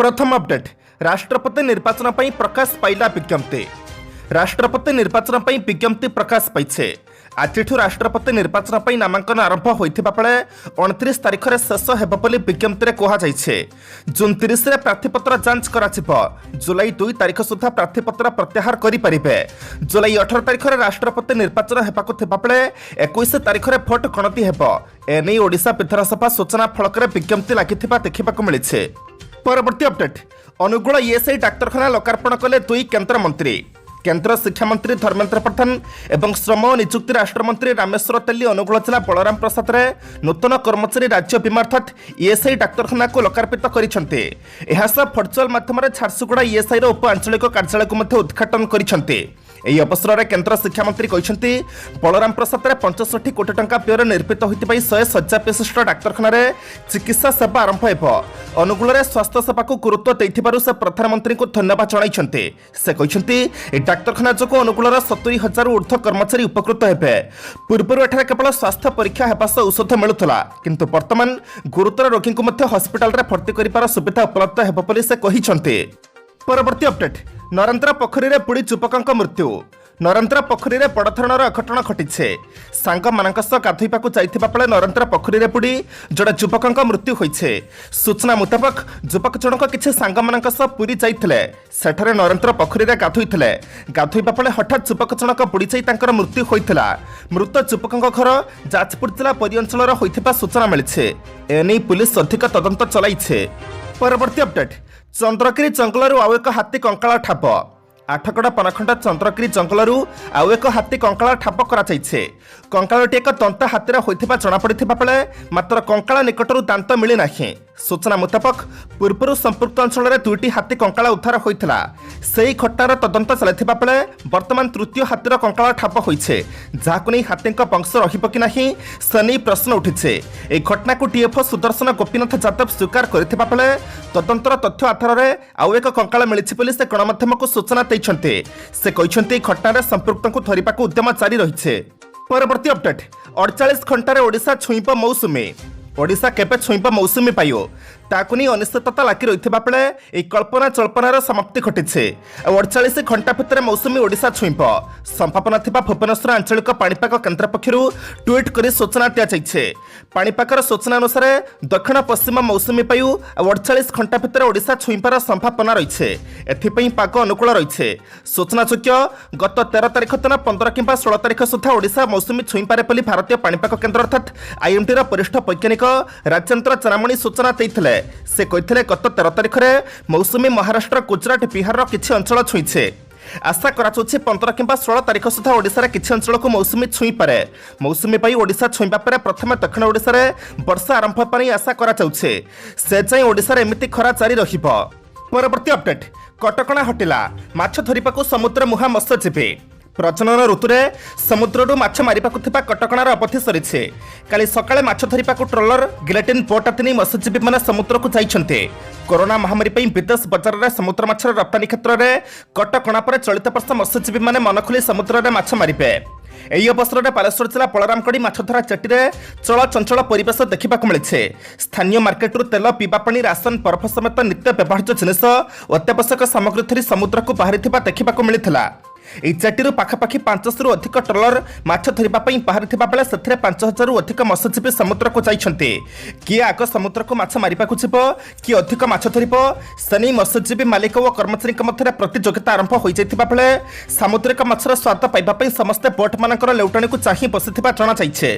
प्रथम अपडेट राष्ट्रपति निर्वाचन पर प्रकाश पाइला विज्ञप्ति। राष्ट्रपति निर्वाचन पर विज्ञप्ति प्रकाश पाइछे। आज राष्ट्रपति निर्वाचन पर नामांकन आरंभ होइथिबा बेले 29 तारिख में शेष हेब बोली विज्ञप्ति में कहुଯାଇଛି। जून 30 में प्रार्थीपत्र जांच कराजिबो। जुलाई 2 तारिख सुधा प्रार्थीपत्र प्रत्याहार करिपारिबे। जुलाई 18 तारिख में राष्ट्रपति निर्वाचन हेबाकु थिबा बेले 21 तारिख में भोट गणति हेबो। एने ओडिशा विधानसभा सूचना फलक विज्ञप्ति लागिथिबा देखिबाकु मिलिछे। परवर्ती अपडेट अनुगुल ईएसआई डाक्तरखाना लोकार्पण कले 2 केंद्र मंत्री। केंद्र शिक्षा मंत्री धर्मेंद्र प्रधान एवं श्रम और निजुक्ति राष्ट्रमंत्री रामेश्वर तेली अनुगुल जिला बलराम प्रसाद रे नूतन कर्मचारी राज्य बीमा अर्थात ईएसआई डाक्तरखाना को लोकार्पित करिसेंते। एहा सब वर्चुअल माध्यम झारसुगुड़ा ईएसआई रो उप आंचलिक कार्यालय को मध्य उद्घाटन करिसेंते। ଏହି ଅବସରରେ କେନ୍ଦ୍ର ଶିକ୍ଷାମନ୍ତ୍ରୀ କହିଛନ୍ତି ବଳରାମ ପ୍ରସାଦରେ 65 କୋଟି ଟଙ୍କା ବ୍ୟୟରେ ନିର୍ମିତ ହୋଇଥିବା 100 ଶଯ୍ୟା ବିଶିଷ୍ଟ ଡାକ୍ତରଖାନାରେ ଚିକିତ୍ସା ସେବା ଆରମ୍ଭ ହେବ। ଅନୁଗୁଳରେ ସ୍ୱାସ୍ଥ୍ୟ ସେବାକୁ ଗୁରୁତ୍ୱ ଦେଇଥିବାରୁ ସେ ପ୍ରଧାନମନ୍ତ୍ରୀଙ୍କୁ ଧନ୍ୟବାଦ ଜଣାଇଛନ୍ତି। ସେ କହିଛନ୍ତି ଏହି ଡାକ୍ତରଖାନା ଯୋଗୁଁ ଅନୁଗୁଳର 70,000 ଊର୍ଦ୍ଧ୍ୱ କର୍ମଚାରୀ ଉପକୃତ ହେବେ। ପୂର୍ବରୁ ଏଠାରେ କେବଳ ସ୍ୱାସ୍ଥ୍ୟ ପରୀକ୍ଷା ହେବା ସହ ଔଷଧ ମିଳୁଥିଲା, କିନ୍ତୁ ବର୍ତ୍ତମାନ ଗୁରୁତର ରୋଗୀଙ୍କୁ ମଧ୍ୟ ହସ୍ପିଟାଲରେ ଭର୍ତ୍ତି କରିବାର ସୁବିଧା ଉପଲବ୍ଧ ହେବ ବୋଲି ସେ କହିଛନ୍ତି। परवर्ती अपडेट नरेंद्र पोखरी रे बुड़ी युवक मृत्यु। नरेंद्र पोखरी रे बड़ धरणर अघटन घटिछे। सांग मानक सह गाधोइबाकु जाइथिबा बेले नरेंद्र पोखरी रे बुड़ी जड़े युवक मृत्यु होइछे। सूचना मुताबक युवक जनक किछि सांग मानक सह पुरी जाइथिले। सेठारे नरेंद्र पोखरी रे गाधोइथिले। गाधोइबा बेले हठात युवक जनक बुड़ी जाई तांकर मृत्यु होइथिला। मृत युवकଙ୍କ घर जाजपुर जिला परी अंचलर होइथिबा सूचना मिलिछे। एनै पुलिस अधिक तदंत चलाइछे। परवर्ती अपडेट चंद्रगिरी जंगलरू आउ एक हाथी कंकाल ठाप। आठगड़ पनखंड चंद्रगिरी जंगलरू आउ एक हाथी कंकाल ठाप कराଯାଇଛି। कंकालटी एक दंता हाथीर होइथिबा जଣା पड़िथिबा बेले मात्र कंकाल निकटरू दांत मिली नाही। सूचना मुताबक पूर्वରୁ संपुक्त अंचल 2टी हाथी कंकाल उद्धार होइथिला। सेही घटनार तदंत चलाइथिबा बेले वर्तमान तृतीय हाथीर कंकाल ठाप होइछे, जाहाकु नै हाथीक वंश रहिबो कि नाही सनी प्रश्न उठिछे। ए घटना को डीएफओ सुदर्शन गोपीनाथ जादव स्वीकार करथिबा बेले तदंतर तथ्य आधार रे आउ एक कंकाल मिलिछि बोली से गणमाध्यम को सूचना दैछन्ते। से कहिसन्ते घटना रे संपुक्तଙ୍କୁ धरिबाकू उद्यम जारी रहिछे। परवर्ती अपडेट 48 घंटा रे ओडिशा छुईब मौसुमी। ओडिशा केबे छुईब मौसुमी पाइयो ताकु नहीं अनिश्चितता लागी रहिथिबा बेले ए कल्पना जल्पनार समाप्ति घटिछे। 48 घंटा भितर मौसुमी ओडिशा छुईब संभावना थिबा भुवनेश्वर आंचलिक पाणीपाग केन्द्र पक्षरु ट्वीट करी सूचना दिया जाइछे। पाणीपागर सूचना अनुसार दक्षिण पश्चिम मौसुमी पायु 48 घंटा भितर ओडिशा छुईबार संभावना रहिछे। एथिपई पाग अनुकूल रहिछे। सूचनायोग्य गत 13 तारिख दिन 15 किंबा 16 तारिख सुधा ओडिशा मौसुमी छुईपारे बोली भारतीय पाणीपाग केन्द्र अर्थात आईएमडी रा वरिष्ठ वैज्ञानिक राजेंद्र चरामणी सूचना दैथिले। से कहिथिले गत 13 तारिख में मौसुमी महाराष्ट्र गुजरात बिहार किछि अंचल छुईछे। आशा कराचुछि 15 किंबा 16 तारिख सुधा ओडिशा किछि अंचल को मौसुमी छुई पारे। मौसुमी पाई ओडिशा छुईबा परे प्रथम दक्षिण ओडिशा रे वर्षा आरंभ पाई आशा कराचुछि। से जाई ओडिशा रे एमिति खरा जारी रहिबो। परवर्ती अपडेट कटकणा हटिला माछ धरिबाकू समुद्र मुहा मत्स्यजीवी। प्रजनन ऋतुरे समुद्ररू माछ मारिबाकू थिबा कटकणार अवधि सरीछे। काली सकाळे माछ धरिबाकू ट्रॉलर गिलेटिन बोट आदि मत्स्यजीवी माने समुद्र को जाइछन्ते। कोरोना महामारी पई विदेश बजार रे समुद्र माछर रप्तानी क्षेत्र रे कटकणा पर चलित वर्ष मत्स्यजीवी माने मन खुली समुद्र रे माछ मारिबे। एही अवसर में बालेश्वर जिला बलरामगढ़ी माछधरा चेटी रे चल चंचल परिवेश देखा मिले। स्थानीय मार्केट तेल पीवा पानी राशन बरफ समेत नित्य व्यवहार्य जिनिस अत्यावश्यक सामग्री धरी समुद्र को बाहरी देखा मिलता। এই ଚାଟିରୁ ପାଖାପାଖି 500ରୁ ଅଧିକ ଟ୍ରଲର ମାଛ ଧରିବା ପାଇଁ ବାହାରିଥିବା ବେଳେ ସେଥିରେ 5000ରୁ ଅଧିକ ମତ୍ସ୍ୟଜୀବୀ ସମୁଦ୍ରକୁ ଯାଇଛନ୍ତି। କିଏ ଆଗ ସମୁଦ୍ରକୁ ମାଛ ମାରିବାକୁ ଯିବ, କିଏ ଅଧିକ ମାଛ ଧରିବ, ସେ ନେଇ ମତ୍ସ୍ୟଜୀବୀ ମାଲିକ ଓ କର୍ମଚାରୀଙ୍କ ମଧ୍ୟରେ ପ୍ରତିଯୋଗିତା ଆରମ୍ଭ ହୋଇଯାଇଥିବା ବେଳେ ସାମୁଦ୍ରିକ ମାଛର ସ୍ୱାଦ ପାଇବା ପାଇଁ ସମସ୍ତେ ବୋଟମାନଙ୍କର ଲେଉଟାଣିକୁ ଚାହିଁ ବସିଥିବା ଜଣାଯାଇଛି।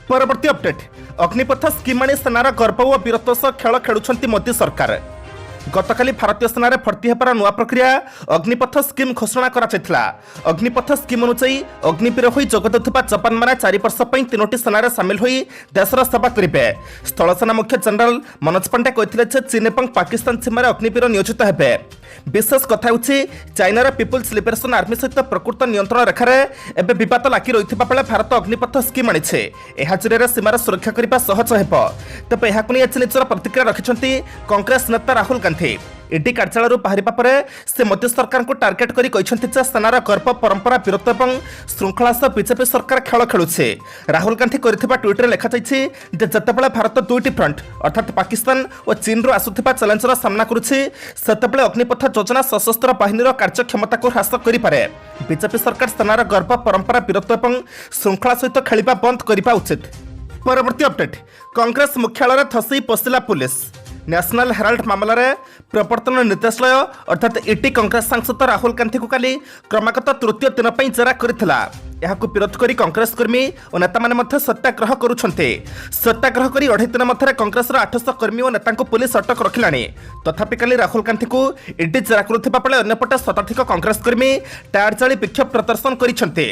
ପରବର୍ତ୍ତୀ ଅପଡେଟ୍ ଅଗ୍ନିପଥ ସ୍କିମ୍ ଆଣି ସେନାର ଗର୍ବ ଓ ବୀରତ୍ୱ ସହ ଖେଳ ଖେଳୁଛନ୍ତି ମୋଦି ସରକାର। गतकाली भारतीय सेना रे भर्ती हेबार नुआ प्रक्रिया अग्निपथ स्कीम घोषणा करा। अग्निपथ स्कीम अनुसार अग्निवीर होई जोगदेउथिबा जवान माने 4 वर्ष पई 3टी सेना सामिल होई देशर सेवा करिवे। स्थल सेना मुख्य जनरल मनोज पांडे कहिथिले जे चीन एवं पाकिस्तान सीमा रे अग्निवीर नियोजित हेबे। विशेष कथा होछि चाइनार पिपुल्स लिबरेशन आर्मी सहित प्रकृत नियंत्रण रेखा रे एबे विवाद लागी रहिथिबा बेले भारत अग्निपथ स्कीम आनिछे। एहा जरिए सीमार सुरक्षा करबा सहज हेबो। तबे एहाकु नै निजर प्रतिक्रिया रखिछन्ती कांग्रेस नेता राहुल गांधी। ईडी कार्यालय बाहरिबा परे से मोदी सरकार को टार्गेट करी कहछन्ति जे सेनार गर्व परंपरा वीरत्व एवं श्रृंखला सह बीजेपी सरकार खेल खेलुछे। राहुल गांधी करथिबा ट्वीट रे लेखा जायछि जे जतेबेले भारत दुईटी फ्रंट अर्थात पाकिस्तान और चीन रो आसुथिबा चैलेंजर सामना करुछि सेतेबेले अग्निपथ योजना सशस्त्र बाहिनीर कार्यक्षमता को ह्रास करि पारे। बीजेपी सरकार सेनार गर्व परंपरा वीरत्व एवं श्रृंखला सहित खेलिबा बंद करिबा उचित। परवर्ती अपडेट कांग्रेस मुख्यालय थसी पशिला पुलिस नेशनल हेराल्ड मामला रे प्रवर्तन निर्देशालय अर्थात ईडी कांग्रेस सांसद राहुल गांधी को काली क्रमागत तृतीय दिन पर जेरा करथिला। यहाकु विरोध करी कांग्रेस कर्मी और नेता माने मध्य सत्याग्रह करुछन्ते। सत्याग्रह करी 2.5 दिन मध्य कांग्रेस 800 कर्मी और नेता को पुलिस अटक रखिलाणी। तथापि काली राहुल गांधी को ईडी जेरा करुथिबा बेले अन्यपटे शताधिक कांग्रेस कर्मी टायर जाली विक्षोभ प्रदर्शन करिछन्ते।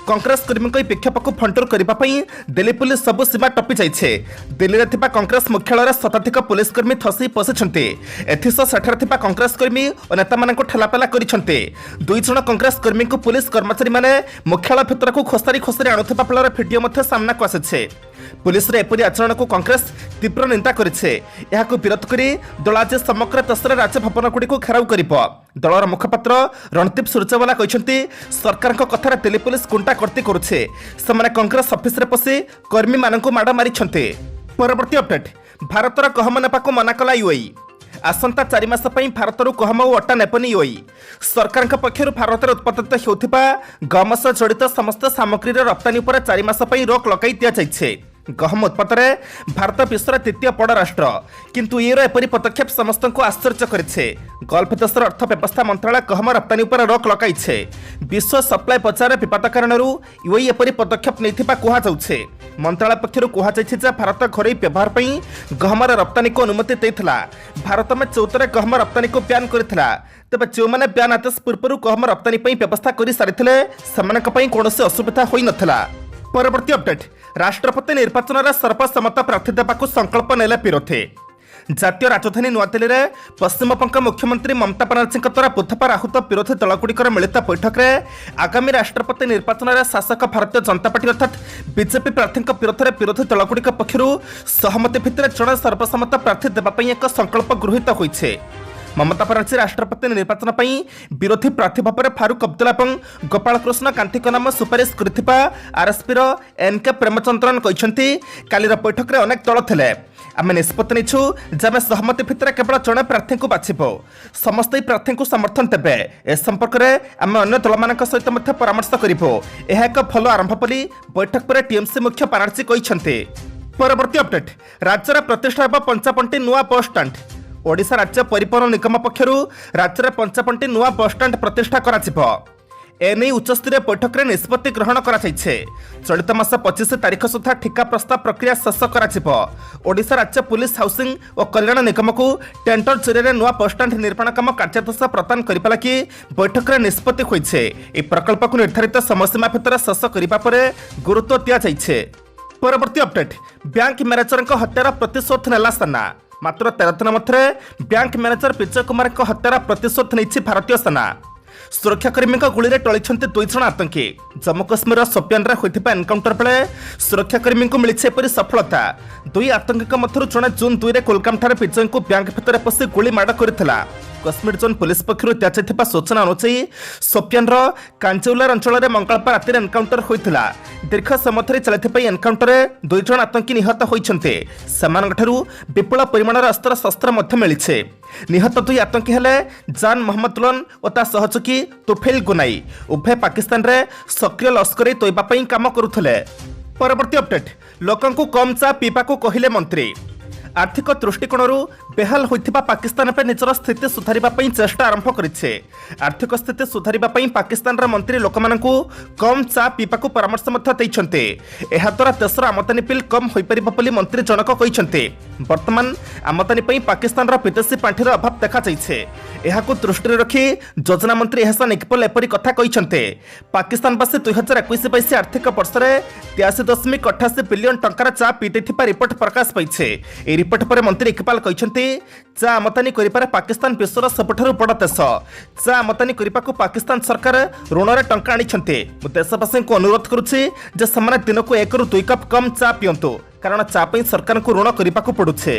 कांग्रेस कर्मी विक्षोभ को फंटूर करने दिल्ली पुलिस सबु सीमा टपी जाइए। दिल्ली में कांग्रेस मुख्यालय शताधिक पुलिस कर्मी थसी पशिंटे। एथिसह सेठारे कांग्रेस कर्मी और नेता मान ठेलापेला करते। 2 जन कांग्रेस कर्मी को पुलिस कर्मचारी माने मुख्यालय भितर को खोसारी खोसारी आणुवा फल भिडियो सामना को आसी। पुलिस एपरी आचरण को कांग्रेस तीव्र निंदा करिछे। यहाकु विरोध करी दल आज समग्र देशर राजभवन गुड़ी को घेराव कर। दलर मुखपात्र रणदीप सुरजेवाला कहते सरकार कथार दिल्ली पुलिस कुंटा करती करुछे। सेमाने कांग्रेस ऑफिस रे पसी कर्मी मानकु माड़ मारिछन्ते। परवर्ती अपडेट भारतर गहम नेपाको मना कला यूएई। आसंता 4 मास पई भारतरु गहम और अटा नेपनी यूएई। सरकार पक्षर भारत में उत्पादित होता गहम सह जड़ित समस्त सामग्री रप्तानी पर 4 मास पई रोक लगाई दिया जाइछे। गहम उत्पादन में भारत विश्वर 3य बड़ राष्ट्र किंतु ये एपरी पदक्षेप समस्त को आश्चर्य करिछे। गल्फ देशर अर्थव्यवस्था मंत्रालय गहम रप्तानी पर रोक लगाइछे। विश्व सप्लाई बजार विवाद कारण यूएई एपरी पदक्षेप नैथिबा कुहा जाउछे। मंत्रालय पक्षर कुहा जाइछे जे भारत घरोई व्यवहार पई गहमर रप्तानी को अनुमति देइथिला। भारत में 14 गहम रप्तानी को ब्यान करिथिला। तेबे जो माने ब्यान आदेश पूर्व गहम रप्तानी पई व्यवस्था करि सारिथिले सेमानक पई कोनोसी असुविधा होई नथिला। परवर्ती अपडेट राष्ट्रपति निर्वाचन में सर्वसम्मत प्रार्थी देवाक संकल्प नेले विरोधी। जातीय राजधानी नुआदिल्ली में पश्चिमबंग मुख्यमंत्री ममता बनर्जी द्वारा बुधवार आहूत विरोधी दलगुड़िकर मिलित बैठक में आगामी राष्ट्रपति निर्वाचन में शासक भारतीय जनता पार्टी अर्थात बीजेपी प्रार्थी विरोध में विरोधी दलगुड़िक पक्षर सहमति भित्तिरे जड़े सर्वसम्मत प्रार्थी देवाई एक संकल्प गृहीत होइछे। ममता बनर्जी राष्ट्रपति निर्वाचन पर विरोधी प्रार्थी भाव में फारूक अब्दुल्ला और गोपाल कृष्ण गांधी नाम सुपारिश कर आरएसपी एनके प्रेमचंद्रन कहते कालीर बैठक में अनेक दल थे। आम निष्पत्ति नेछु जे आम सहमति भितर केवल जड़े प्रार्थी को बाछिबु। समस्त प्रार्थी को समर्थन देवे। ए संपर्क में आम अन्य दल मान सहित परामर्श करिबु। यह एक भल आरंभ बोली बैठक पर टीएमसी मुख्य बनर्जी कहते। परवर्ती अपडेट राज्य प्रतिष्ठा होगा 55टी नुआ बस स्टाण्ड। ओडिशा राज्य परिवहन निगम पक्षर राज्य में 55टी नुआ बस स्टाण्ड प्रतिष्ठा कराजिबो। एने उच्चस्तरीय बैठक में निष्पत्ति ग्रहण कराଯାଇଛି। चलित मास 25 तारीख सुधा ठिका प्रस्ताव प्रक्रिया शेष कराजिबो। ओडिशा राज्य पुलिस हाउसिंग और कल्याण निगम को टेंडर जरिए नुआ बस स्टाण्ड निर्माण काम कार्यादेश प्रदान करने लगी बैठक में निष्पत्ति होइछे। ए प्रकल्प को निर्धारित समयसीमा भितर शेष करने पर गुरुत्व दिया जाइछे। परवर्ती अपडेट बैंक मैनेजर हत्यार प्रतिशोध नेला सेना। मात्र 13 दिन मध्य बैंक मैनेजर विजय कुमार हत्यार प्रतिशोध नहीं भारतीय सेना। सुरक्षाकर्मी गुली में टली 2 जन आतंकी। जम्मू काश्मीर सोपियान होता एनकाउंटर बेले सुरक्षाकर्मी को मिली एपरी सफलता। 2 आतंकी मध्य जड़े जून 2 में कोलकाम विजय को बैंक भितर पशि गुली माड़ करथिला। कश्मीर जोन पुलिस पक्षर दिया सूचना अनुसार सोपियान कांचौलार अंचल में मंगलवार राति एनकाउंटर होता। दीर्घ समय धरी चलती एनकाउंटर 2 जन आतंकी निहत होती। विपुल परिमाणर अस्त्र शस्त्र मिली। निहत 2 आतंकी हेले जान मोहम्मद लोन और ता सहयोगी तुफेल गुनाई। उभय पाकिस्तान रे सक्रिय लश्करी तोयबा पई काम करुथले। परवर्ती अपडेट लोकंकु कम चा पीवाकु कहिले मंत्री। आर्थिक दृष्टिकोण बेहाल होइथिबा पाकिस्तान पर निजर स्थिति सुधारिबा पई चेष्टा आरंभ करिछे। आर्थिक स्थिति सुधारिबा पई पाकिस्तान मंत्री लोकमानंकु कम चा पीवाकु परामर्श मध्य दैछन्ते। एहा द्वारा देशर आमदानी बिल कम होई परिबा बोली मंत्री जनक कहिछन्ते। वर्तमान आमदानी पई पाकिस्तान विदेशी पांठिर अभाव देखा जाइछे। एहाकु दृष्टि रखी योजना मंत्री एहसान इकबाल एपरी कथा कहिछन्ते। पाकिस्तानवासी 2021-22 आर्थिक वर्ष में 83.88 बिलियन टंकार चा पीदैथिबा रिपोर्ट प्रकाश पाइछे। ए रिपोर्ट पर मंत्री इकबाल कहते चा आमदानी करिबार पाकिस्तान विश्वर सबुठारु बड़ देश। चा आमदानी करिबाकु पाकिस्तान सरकार ऋण टंका आनिछन्ते। मु देशवासी को अनुरोध करुछि जे समाने दिन को 1 ରୁ 2 कप कम चा पियंतु कारण चा पई सरकार को ऋण करिबाकु पडुछे।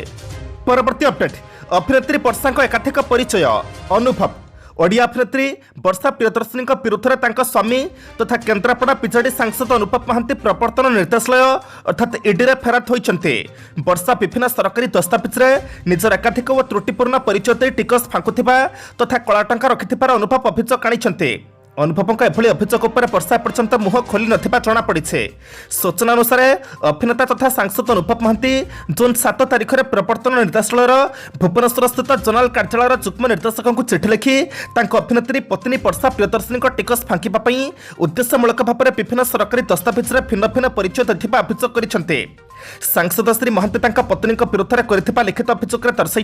परवर्ती अपडेट अभिनेत्री वर्षाଙ୍କ एकाधिक परिचय अनुभव ओडिया अभिनेत्री वर्षा प्रियदर्शनी विरुद्ध में स्वामी तथा केन्द्रापड़ा विजेडी सांसद अनुभव महांती प्रवर्तन निर्देशालय अर्थात ईडी फेरात होती। वर्षा विभिन्न सरकारी दस्तावेज निजर एकाधिक व त्रुटिपूर्ण परिचय दे टिकस फांकुवा तथा कला टंका रखिथिबार अनुभव अभियोग आनी। अनुभव एभली अभियोग उपर वर्षा पर्यंत मुह खोली नथिबा जଣା पड़िछे। सूचना अनुसार अभिनेता तथा सांसद अनुभव महांती जून 7 तारिख में प्रवर्तन निर्देशालय भुवनेश्वर स्थित जोनाल कार्यालय युग्म निर्देशक को चिठी लिखि अभिनेत्री पत्नी वर्षा प्रियदर्शनी टिकस फांकिबा पई उद्देश्यमूलक भाव में विभिन्न सरकारी दस्तावेज भिन्न भिन्न परिचय देथिबा अभियोग करिसेंते। सांसद श्री महांती पत्नी विरुद्ध में लिखित अभियोग दर्शाई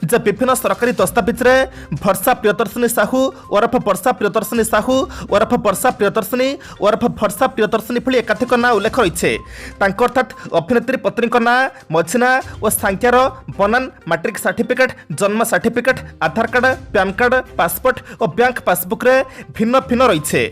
विभिन्न सरकारी दस्तावेज वर्षा प्रियदर्शनी साहू ओरफ वर्षा प्रियदर्शनी साहू ओरफ वर्षा प्रियदर्शनी ओरफ वर्षा प्रियदर्शनी भली एकाधिक ना उल्लेख रही अर्थात अभिनेत्री पत्नी ना मझिना और सांख्यार बनान मैट्रिक सर्टिफिकेट जन्म सर्टिफिकेट आधार कार्ड पैन कार्ड पासपोर्ट और बैंक पासबुक भिन्न भिन्न रही।